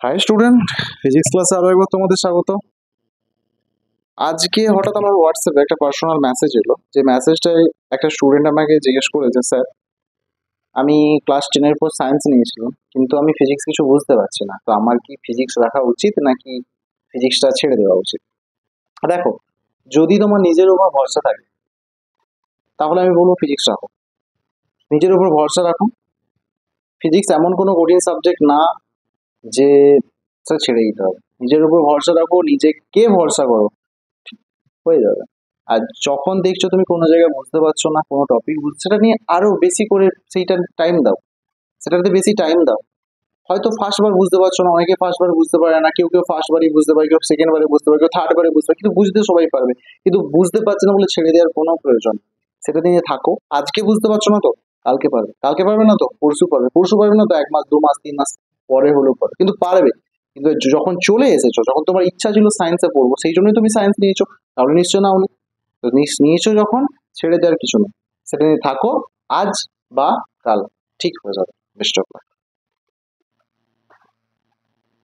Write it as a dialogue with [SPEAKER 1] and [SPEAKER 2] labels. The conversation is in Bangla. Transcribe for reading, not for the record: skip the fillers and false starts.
[SPEAKER 1] হাই স্টুডেন্ট, ফিজিক্স ক্লাসে আরো একবার তোমাদের স্বাগত। আজকে হঠাৎ আমার হোয়াটসঅ্যাপে একটা পার্সোনাল মেসেজ এলো, যে মেসেজটাই একটা স্টুডেন্ট আমাকে জিজ্ঞেস করেছে, স্যার আমি ক্লাস 10-এর পর সায়েন্স নিয়েছিলাম, কিন্তু আমি ফিজিক্স কিছু বুঝতে পারছি না, তো আমার কি ফিজিক্স রাখা উচিত নাকি ফিজিক্সটা ছেড়ে দেওয়া উচিত? দেখো, যদি তোমার নিজের উপর ভরসা থাকে তাহলে আমি বলবো ফিজিক্স রাখো। নিজের উপর ভরসা রাখো। ফিজিক্স এমন কোনো কঠিন সাবজেক্ট না যে স্যার ছেড়ে দিতে হবে। নিজের উপর ভরসা রাখো, নিজেকে ভরসা করো, হয়ে যাবে। আর যখন দেখছো তুমি কোনো জায়গায় বুঝতে পারছো না, কোনো টপিক বুঝছো, সেটা নিয়ে আরো বেশি করে সেইটা টাইম দাও, সেটাতে বেশি টাইম দাও। হয়তো ফার্স্ট বার বুঝতে পারছো না, অনেকে ফার্স্ট বার বুঝতে পারে না, কেউ কেউ ফার্স্ট বারই বুঝতে পারে, কেউ সেকেন্ড বারে বুঝতে পারে, কেউ থার্ড বারে বুঝতে পারে, কিন্তু বুঝতে সবাই পারবে। কিন্তু বুঝতে পারছে না বলে ছেড়ে দেওয়ার কোনো প্রয়োজন নেই। সেটা নিয়ে থাকো। আজকে বুঝতে পারছো না তো কালকে পারবে, কালকে পারবে না তো পরশু পারবে, পরশু পারবে না তো 1 মাস 2 মাস 3 মাস পরে হলেও পারবে, কিন্তু পারবে। কিন্তু যখন চলে এসেছো, যখন তোমার ইচ্ছা ছিল সায়েন্সে পড়বো, সেই জন্যই তুমি সায়েন্স নিয়েছো, তাহলে নিশ্চয় নাও নি। তো নিয়েছো যখন, ছেড়ে দেওয়ার কিছু নেই, সেটা নিয়ে থাকো। আজ বা কাল ঠিক হয়ে যাবে। Best of luck.